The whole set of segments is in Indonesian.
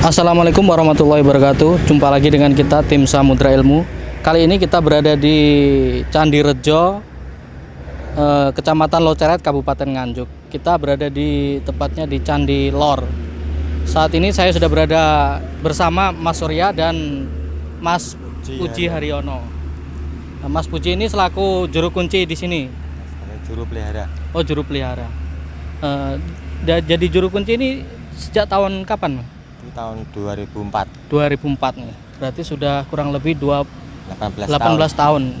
Assalamualaikum warahmatullahi wabarakatuh. Jumpa lagi dengan kita tim Samudra Ilmu. Kali ini kita berada di Candi Rejo, Kecamatan Loceret, Kabupaten Nganjuk. Kita berada di tepatnya di Candi Lor. Saat ini saya sudah berada bersama Mas Surya dan Mas Puji Haryono. Mas Puji ini selaku juru kunci di sini. Juru pelihara. Oh, juru pelihara. Jadi juru kunci ini sejak tahun kapan? Itu tahun 2004. 2004 nih. Berarti sudah kurang lebih 18 tahun.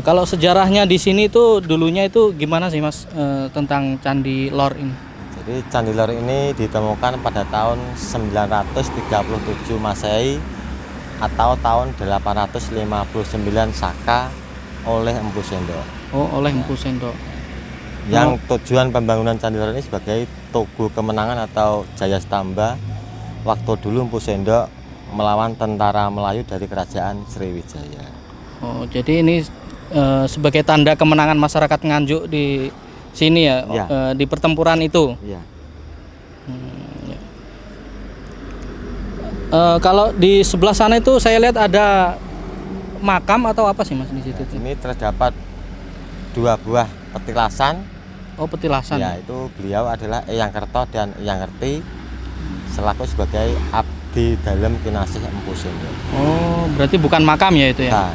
Kalau sejarahnya di sini itu dulunya itu gimana sih Mas, tentang Candi Lor ini? Jadi Candi Lor ini ditemukan pada tahun 937 Masehi atau tahun 859 Saka oleh Empu Sendok. Oh, oleh Empu Sendok. Yang tujuan pembangunan Candi Lor ini sebagai tugu kemenangan atau jaya stamba waktu dulu Empu Sendok melawan tentara Melayu dari kerajaan Sriwijaya. Oh, jadi ini sebagai tanda kemenangan masyarakat Nganjuk di sini ya, Ya. Di pertempuran itu. Iya. Ya. Kalau di sebelah sana itu saya lihat ada makam atau apa sih Mas di situ? Ini terdapat dua buah petilasan. Oh, petilasan. Ya, itu beliau adalah Eyang Kerto dan Eyang Kerti selaku sebagai abdi dalam kinasih Empu Sendok. Oh, berarti bukan makam ya itu ya? Nah,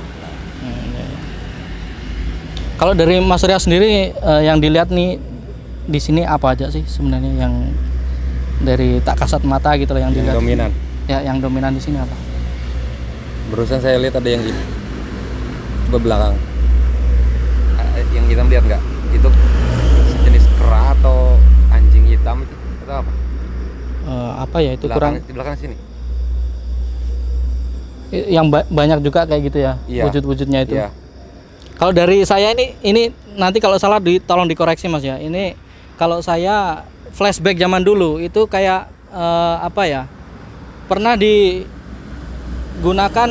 Ya. Kalau dari Mas Surya sendiri, yang dilihat nih di sini apa aja sih sebenarnya yang dari tak kasat mata gitu loh yang dilihat? Dominan. Ya, yang dominan di sini apa? Barusan saya lihat ada yang ini. Coba belakang. Yang hitam lihat nggak? Itu jenis kera atau anjing hitam itu atau apa? Apa ya itu Belakang, kurang di belakang sini. yang banyak juga kayak gitu ya, Iya. wujud-wujudnya itu. Iya. Kalau dari saya ini nanti kalau salah tolong dikoreksi Mas ya. Ini kalau saya flashback zaman dulu itu kayak apa ya? Pernah digunakan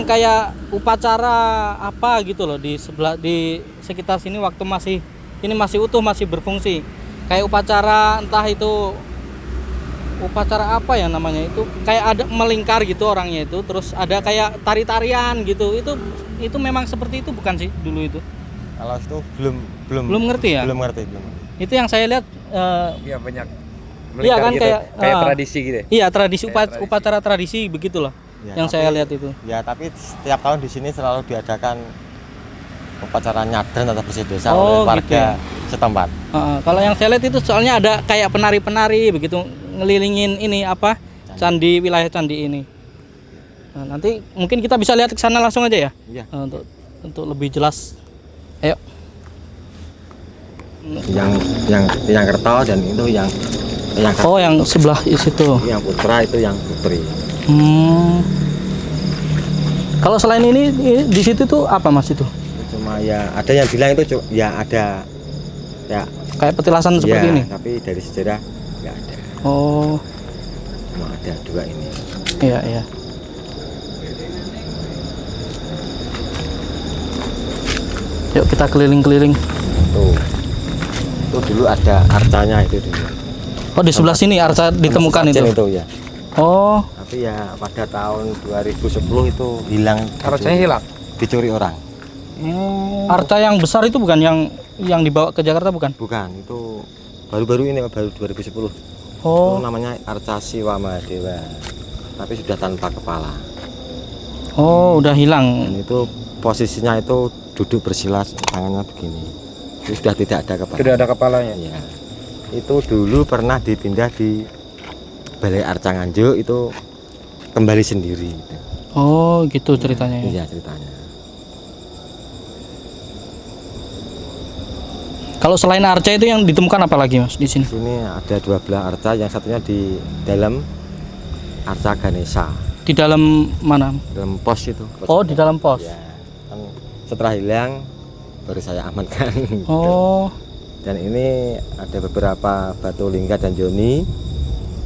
kayak upacara apa gitu loh di sekitar sini waktu masih utuh, masih berfungsi. Kayak upacara entah itu upacara apa ya namanya, itu kayak ada melingkar gitu orangnya itu, terus ada kayak tari-tarian gitu. Itu memang seperti itu bukan sih dulu itu? kalau itu Belum ngerti ya? Belum ngerti. Itu yang saya lihat Iya banyak. iya kan gitu. kayak Tradisi gitu. Ya? Iya, Kayak upacara tradisi begitulah. Ya, Yang saya lihat itu. Ya, tapi setiap tahun di sini selalu diadakan upacara nyadran atau bersih desa Oh, oleh gitu ya. warga setempat. Kalau yang saya lihat itu soalnya ada kayak penari-penari begitu ngelilingin ini apa candi, wilayah candi ini. Nah, nanti mungkin kita bisa lihat ke sana langsung aja ya. Iya. Untuk lebih jelas. Ayo. Yang Kerto dan itu yang Oh, yang sebelah situ. yang putra itu yang putri. Kalau selain ini di situ tuh apa Mas itu? Cuma ya ada yang bilang itu ya ada ya Kayak petilasan seperti ya, ini. tapi dari sejarah nggak ada. Oh, Cuma ada dua ini. iya iya. Yuk kita keliling-keliling. Itu dulu ada arcanya itu dulu. Oh, di sebelah sini arca ditemukan itu. Itu ya. Oh, Tapi ya pada tahun 2010 itu hilang. Arcanya hilang. Dicuri orang. arca yang besar itu bukan yang dibawa ke Jakarta bukan? Bukan, itu baru-baru ini, baru 2010. Oh, Itu namanya Arca Siwa Mahadewa. Tapi sudah tanpa kepala. oh udah hilang. Dan itu posisinya itu duduk bersila tangannya begini. Itu sudah tidak ada kepala. Tidak ada kepalanya. Ya. Itu dulu pernah dipindah di Balai Arca Nganjuk, itu kembali sendiri. Oh, gitu ceritanya ya. Iya ceritanya. Kalau selain arca itu yang ditemukan apa lagi Mas di sini? Di sini ada dua belah arca, yang satunya di dalam Arca Ganesha, Di dalam mana? dalam pos itu. Oh, di dalam pos. Ya, kan setelah hilang baru saya amankan. Oh, Dan ini ada beberapa batu lingga dan joni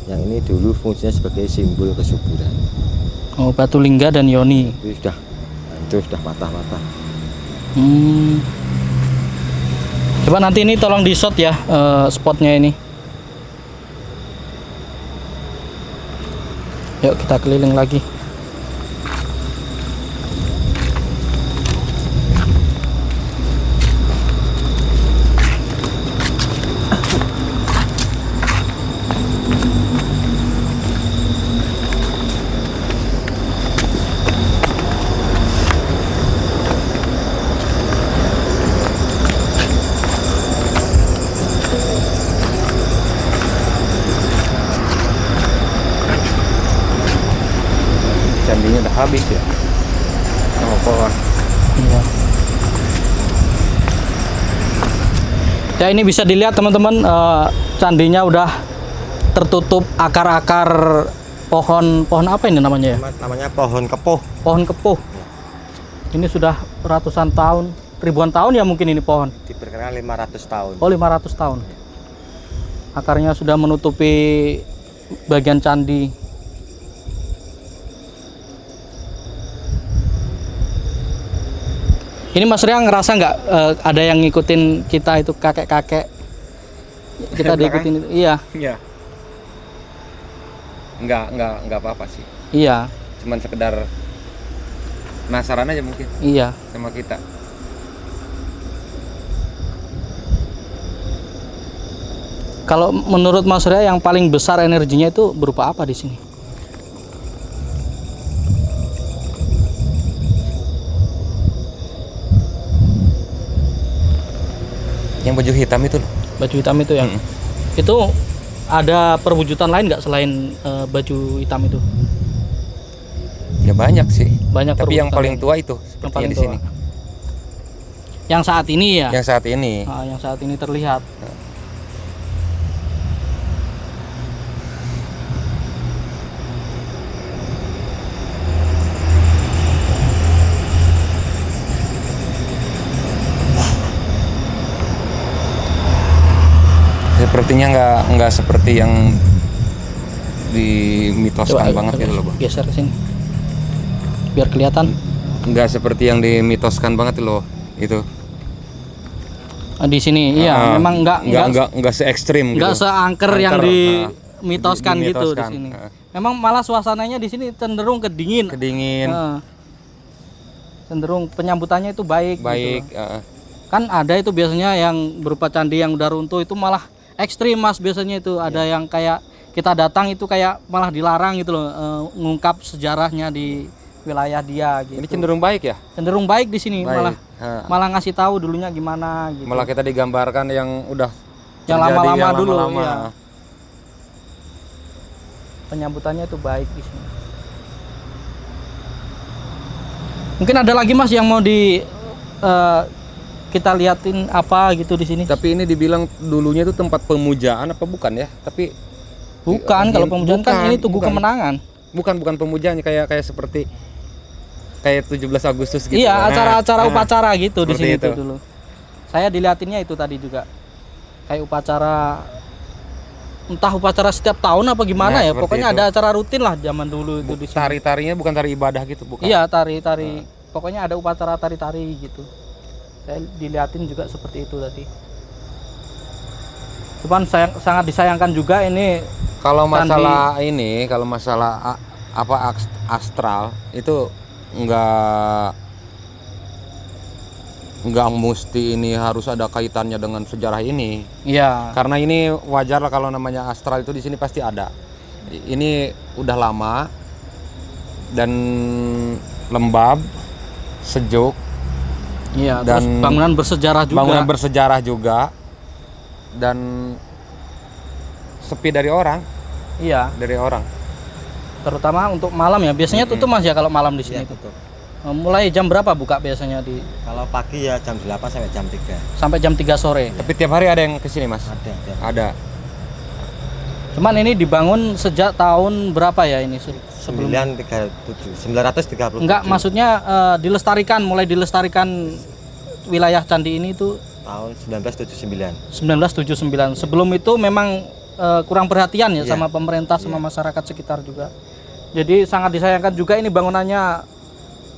yang ini dulu fungsinya sebagai simbol kesuburan. oh batu lingga dan yoni. Itu sudah hancur, sudah patah-patah. Coba nanti ini tolong di shot ya spotnya ini. Yuk kita keliling lagi. Candinya udah habis ya sama pohon. Iya. Ya ini bisa dilihat teman-teman, candinya udah tertutup akar-akar pohon apa ini namanya ya? Namanya pohon kepuh. Pohon kepuh. Ini sudah ratusan tahun, ribuan tahun ya mungkin ini pohon. Diperkirakan 500 tahun. Oh 500 tahun. Akarnya sudah menutupi bagian candi. Ini Mas Ria ngerasa nggak ada yang ngikutin kita itu kakek-kakek? Kita diikutin itu. Iya. Iya. Enggak apa-apa sih. Iya. Cuman sekedar penasaran aja mungkin Iya. sama kita. Kalau menurut Mas Ria yang paling besar energinya itu berupa apa di sini? Yang baju hitam itu loh. Baju hitam itu ya. Itu ada perwujudan lain nggak selain baju hitam itu? Ya banyak sih. Banyak. Tapi yang perwujudan paling lain. tua itu Yang sepertinya paling di tua. sini. Yang saat ini ya. Yang saat ini. Yang saat ini terlihat. Sepertinya nggak seperti yang dimitoskan banget gitu loh, Bang. Geser ke sini. Biar kelihatan. Nggak seperti yang dimitoskan banget loh itu. Di sini iya, memang nggak se ekstrim nggak gitu. seangker yang dimitoskan gitu di dimitoskan. sini. Memang malah suasananya di sini cenderung kedingin. Cenderung penyambutannya itu baik. Baik. Gitu. Kan ada itu biasanya yang berupa candi yang udah runtuh itu malah ekstrim Mas, biasanya itu ada yang kayak kita datang itu kayak malah dilarang gitu loh, ngungkap sejarahnya di wilayah dia gitu. Ini cenderung baik ya? Cenderung baik di sini, Baik. malah ngasih tahu dulunya gimana gitu. Malah kita digambarkan yang udah yang terjadi, lama-lama yang dulu lama-lama. iya. Penyambutannya itu baik di sini. Mungkin ada lagi Mas yang mau kita liatin apa gitu di sini. Tapi ini dibilang dulunya itu tempat pemujaan apa bukan ya? Tapi bukan, kalau pemujaan kan ini Tugu Kemenangan. Bukan pemujaan, kayak seperti kayak 17 Agustus gitu. Iya, acara-acara upacara gitu di sini seperti itu. tuh dulu. Saya diliatinnya itu tadi juga. Kayak upacara, entah upacara setiap tahun apa gimana Nah, ya. seperti Pokoknya itu. ada acara rutin lah zaman dulu itu di sini. Tari-tarinya bukan tari ibadah gitu, bukan? Iya, tari-tari. Pokoknya ada upacara tari-tari gitu. Saya diliatin juga seperti itu tadi. Cuman sangat disayangkan juga ini. Kalau masalah ini, kalau masalah astral itu nggak mesti ini harus ada kaitannya dengan sejarah ini. Iya. Karena ini wajar lah kalau namanya astral itu di sini pasti ada. Ini udah lama dan lembab, sejuk. Iya, Dan terus bangunan bersejarah juga. Bangunan bersejarah juga dan sepi dari orang. Iya, Dari orang. terutama untuk malam ya. Biasanya tutup Mas ya kalau malam di sini. Iya, tutup. Mulai jam berapa buka biasanya di Kalau pagi ya jam 8 sampai jam 3. sampai jam 3 sore. Tapi tiap hari ada yang kesini, Mas? Ada. Cuman ini dibangun sejak tahun berapa ya ini sebelum? 937. Enggak, maksudnya mulai dilestarikan wilayah candi ini itu tahun 1979. 1979. Sebelum itu memang kurang perhatian ya Iya. sama pemerintah sama masyarakat sekitar juga. Jadi sangat disayangkan juga ini bangunannya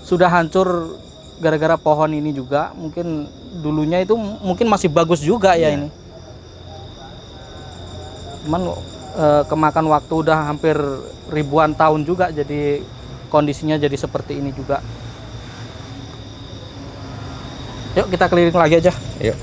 sudah hancur gara-gara pohon ini juga. Mungkin dulunya itu mungkin masih bagus juga ya Iya. ini. Cuman kemakan waktu udah hampir ribuan tahun juga, jadi kondisinya jadi seperti ini juga. Yuk kita keliling lagi aja. Yuk.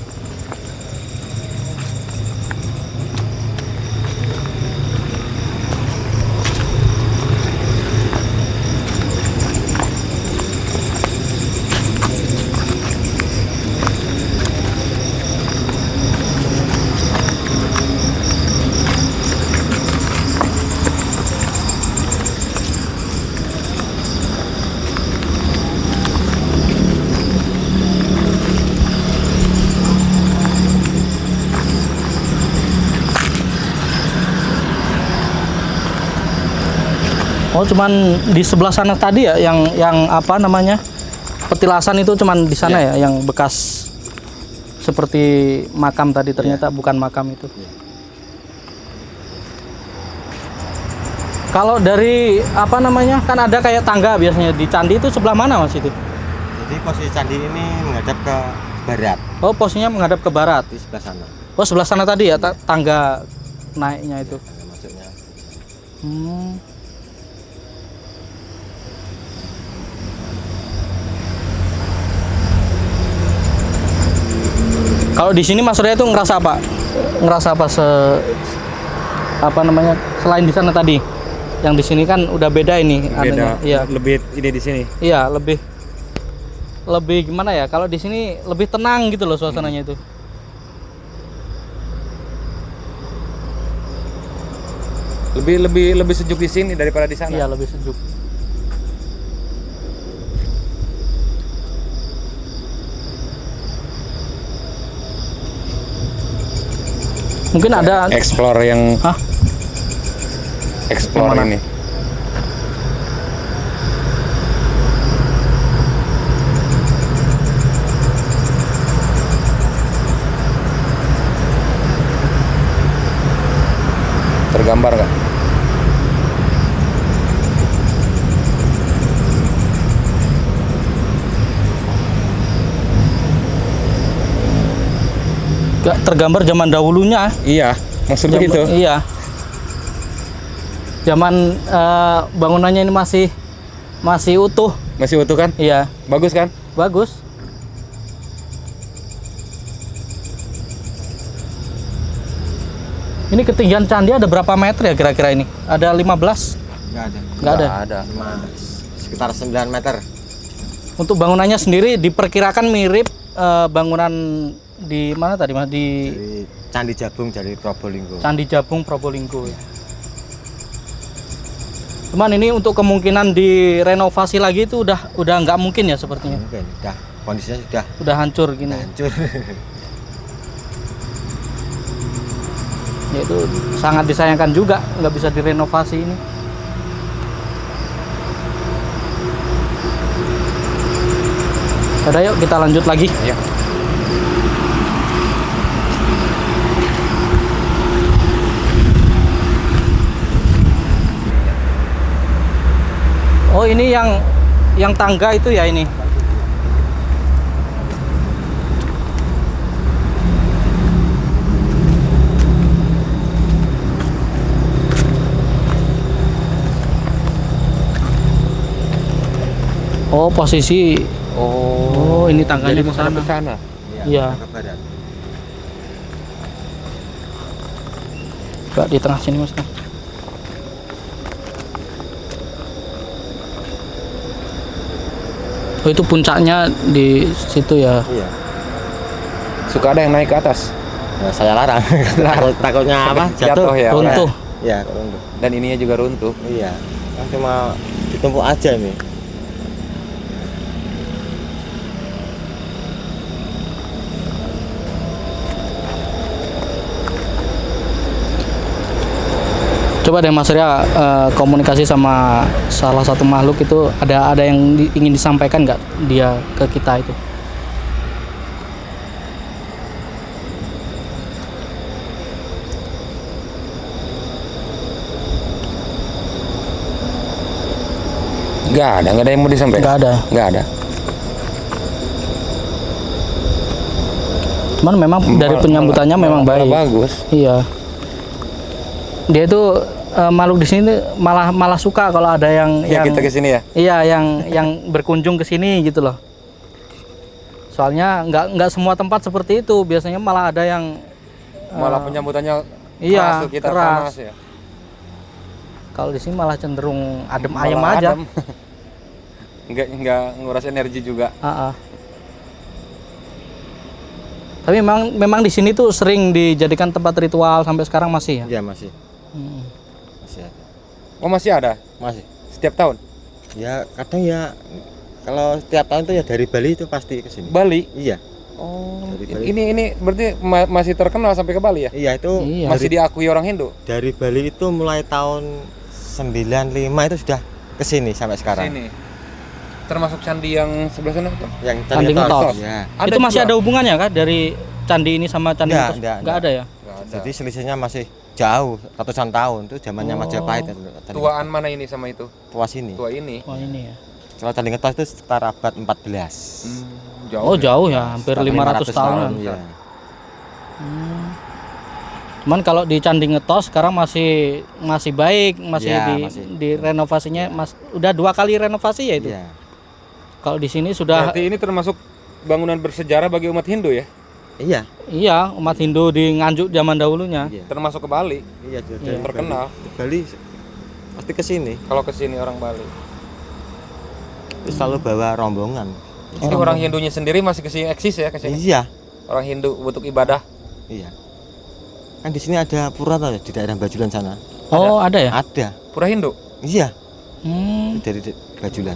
Oh, cuman di sebelah sana tadi ya, yang apa namanya, petilasan itu cuman di sana ya, yang bekas seperti makam tadi, ternyata bukan makam itu. Kalau dari apa namanya, kan ada kayak tangga biasanya di candi itu, sebelah mana Mas itu? Jadi posisi candi ini menghadap ke barat, Oh, posisinya menghadap ke barat. di sebelah sana. Oh, sebelah sana tadi ya, tangga naiknya itu. Ada masuknya. Kalau di sini Mas Surya itu ngerasa apa? Ngerasa apa apa namanya, selain di sana tadi? Yang di sini kan udah beda ini adanya. Iya. Lebih ini di sini. Iya, lebih gimana ya? Kalau di sini lebih tenang gitu loh suasananya itu. Lebih sejuk di sini daripada di sana. Iya, lebih sejuk. Mungkin ada Explore yang Hah? explore Yang mana? ini. Tergambar nggak? gak tergambar zaman dahulunya. Iya, maksudnya gitu. Iya. Zaman bangunannya ini masih utuh. Masih utuh kan? Iya, Bagus kan? bagus. Ini ketinggian candi ada berapa meter ya kira-kira ini? Ada 15? Nggak ada. Nggak ada. Ada. Cuma sekitar 9 meter. Untuk bangunannya sendiri diperkirakan mirip bangunan di mana tadi Mas? Di Dari Candi Jabung dari Probolinggo. Candi Jabung Probolinggo ya. Cuman ini untuk kemungkinan direnovasi lagi itu udah nggak mungkin ya sepertinya. Mungkin udah kondisinya sudah Udah hancur gini. hancur. Ya itu sangat disayangkan juga nggak bisa direnovasi ini. Udah yuk kita lanjut lagi. Iya. Oh, ini yang tangga itu ya ini. Oh, posisi. Oh, ini tangganya Jadi ke sana. ke sana. Iya. Ke barat. Coba di tengah sini Mas. Oh, itu puncaknya di situ ya. Iya. Suka ada yang naik ke atas. Ya, saya larang. Takutnya apa? Jatuh ya. Runtuh. Iya, runtuh. Dan ininya juga runtuh. Iya. Kan cuma ditumpuk aja ini. Coba deh Mas Surya komunikasi sama salah satu makhluk itu, ada yang ingin disampaikan nggak dia ke kita itu? Nggak ada yang mau disampaikan. Nggak ada. Nggak ada. Cuman memang dari penyambutannya memang malah baik. bagus. Iya. Dia itu makhluk di sini malah suka kalau ada yang kita ke sini ya. Iya, yang berkunjung ke sini gitu loh. Soalnya nggak semua tempat seperti itu. Biasanya malah ada yang Malah penyambutannya iya, keras tuh, kita keras. panas ya. Kalau di sini malah cenderung adem Malah ayem aja. adem. Nggak nguras energi juga. Tapi memang di sini tuh sering dijadikan tempat ritual sampai sekarang masih ya. Iya masih. Masih ada. Oh masih ada? Masih. Setiap tahun? Ya kadang ya kalau setiap tahun tuh ya dari Bali itu pasti ke sini. Bali? Iya. Oh, Dari Bali. ini berarti masih terkenal sampai ke Bali ya? Iya itu Iya. Masih diakui orang Hindu? dari Bali itu mulai tahun 95 itu sudah ke sini sampai sekarang. Sini. Termasuk candi yang sebelah sana tuh? Yang Candi Ngetos. Ya. Itu masih juga? ada hubungannya kan dari candi ini sama candi Nggak, Ngetos? nggak, Nggak ada ya? Nggak ada. Jadi selisihnya masih jauh, ratusan tahun itu zamannya Oh. Majapahit. Tuaan mana ini sama itu? Tua sini. Tua ini. Wah ini ya. Kalau Candi Ngetos itu sekitar abad 14. Jauh. Oh jauh ya, hampir Sekitar 500 tahunan. Iya. Cuman kalau di Candi Ngetos sekarang masih baik, masih Ya, di masih. renovasinya udah 2 kali renovasi ya itu. Iya. Kalau di sini sudah Berarti ini termasuk bangunan bersejarah bagi umat Hindu ya? Iya. iya umat Hindu di Nganjuk zaman dahulunya. Iya. Termasuk ke Bali. Iya, Iya. Terkenal. Bali pasti ke sini. Kalau ke sini orang Bali. Terus selalu bawa rombongan. Jadi orang Hindunya sendiri masih ke sini eksis ya ke sini. Iya. Orang Hindu untuk ibadah. Iya. Kan di sini ada pura tuh di daerah Bajulan sana. Oh ada ya? Ada. Pura Hindu. Iya. Hmm. Dari Bajulan.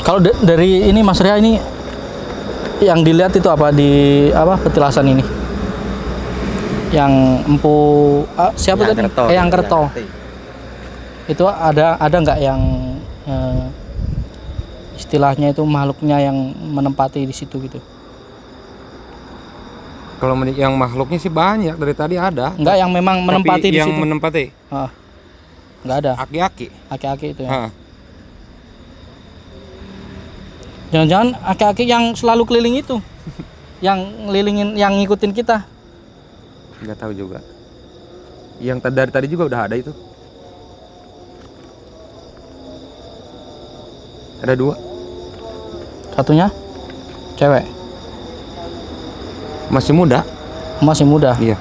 Kalau dari ini Mas Ria ini yang dilihat itu apa di petilasan ini? Yang empu siapa tadi? Eyang Kerto. Itu ada nggak yang istilahnya itu makhluknya yang menempati di situ gitu? Kalau yang makhluknya sih banyak dari tadi ada. Enggak yang memang menempati di yang situ. menempati Enggak ada. aki-aki. Aki-aki itu ya. Hah. Jangan-jangan aki-aki yang selalu keliling itu. Yang ngelilingin, yang ngikutin kita. Nggak tahu juga. Yang dari tadi juga udah ada itu. Ada 2. Satunya cewek, Masih muda. masih muda. Iya.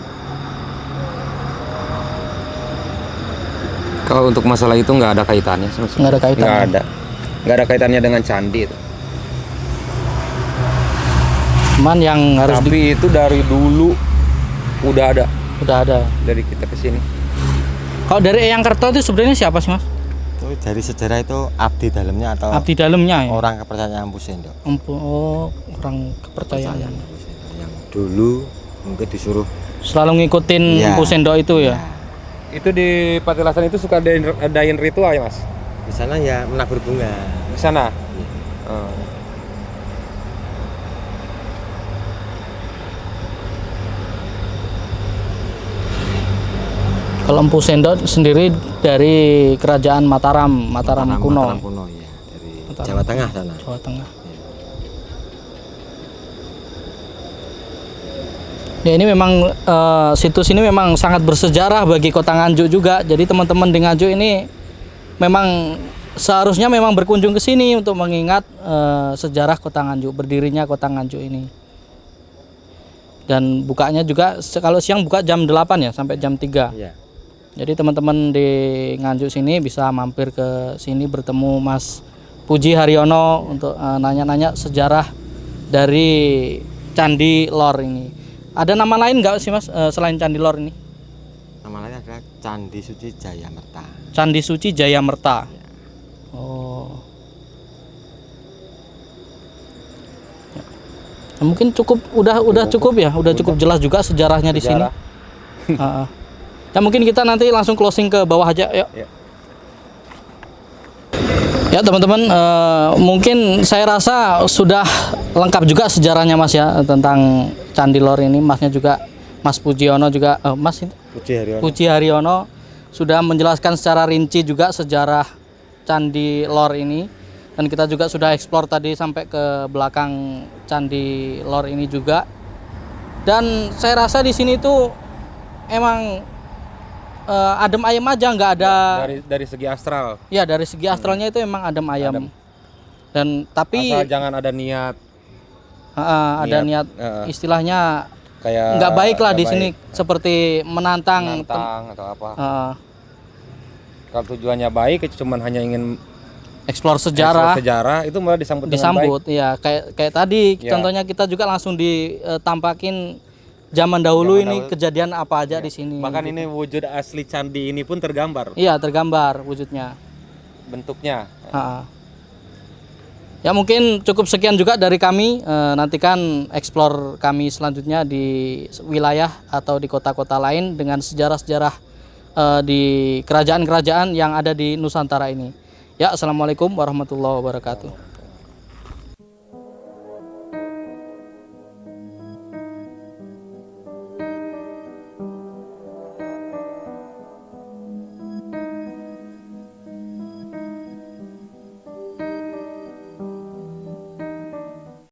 Kalau untuk masalah itu nggak ada kaitannya sama sekali. Nggak ada kaitannya. Nggak ada kaitannya dengan candi itu. Cuman yang harus Tapi itu dari dulu udah ada udah ada. dari kita ke sini. Kalau dari Eyang Kerto itu sebenarnya siapa sih Mas? Itu dari sejarah itu abdi dalamnya atau Abdi dalamnya ya? orang kepercayaan Empu Sendok. Oh, orang kepercayaan. Empu Sendok yang dulu mungkin disuruh Selalu ngikutin Iya. Empu Sendok itu ya? Itu di Patilasan itu suka adain ritual ya mas? di sana ya menabur bunga. Di sana. Kalau Empu Sendok sendiri dari kerajaan Mataram kuno, Mataram kuno ya, dari Mataram. Jawa Tengah sana. Jawa Tengah. Ya ini memang situs ini memang sangat bersejarah bagi Kota Nganjuk juga. Jadi teman-teman di Nganjuk ini memang seharusnya memang berkunjung ke sini untuk mengingat sejarah Kota Nganjuk, berdirinya Kota Nganjuk ini. Dan bukanya juga kalau siang buka jam 8 ya sampai jam 3. Iya. Jadi teman-teman di Nganjuk sini bisa mampir ke sini bertemu Mas Puji Haryono untuk nanya-nanya sejarah dari Candi Lor ini. Ada nama lain nggak sih Mas selain Candi Lor ini? Nama lainnya adalah Candi Suci Jayamerta. Candi Suci Jayamerta. Ya. Oh. Ya. Ya, mungkin udah cukup ya, udah cukup jelas juga sejarahnya di sini. Sejarah. Ya mungkin kita nanti langsung closing ke bawah aja, yuk. Ya. Ya teman-teman, mungkin saya rasa sudah lengkap juga sejarahnya Mas ya tentang Candi Lor ini. Masnya juga, Mas Pujiono juga, Mas Puji Haryono. Puji Haryono sudah menjelaskan secara rinci juga sejarah Candi Lor ini. Dan kita juga sudah explore tadi sampai ke belakang Candi Lor ini juga. Dan saya rasa di sini tuh emang adem ayem aja, nggak ada. Dari segi astral. Ya, dari segi astralnya itu emang adem ayem. Dan tapi Asal jangan ada niat ada niat istilahnya kayak nggak baik lah di nggak sini, seperti menantang. atau apa. Kalau tujuannya baik, cuman hanya ingin Explore sejarah. sejarah, itu malah disambut dengan baik. Ya kayak tadi Ya. contohnya kita juga langsung ditampakin zaman dahulu ini kejadian apa aja di sini. Bahkan ini wujud asli candi ini pun tergambar Iya, tergambar wujudnya. bentuknya. Ya mungkin cukup sekian juga dari kami. Nantikan explore kami selanjutnya di wilayah atau di kota-kota lain dengan sejarah-sejarah di kerajaan-kerajaan yang ada di Nusantara ini. Ya, assalamualaikum warahmatullahi wabarakatuh.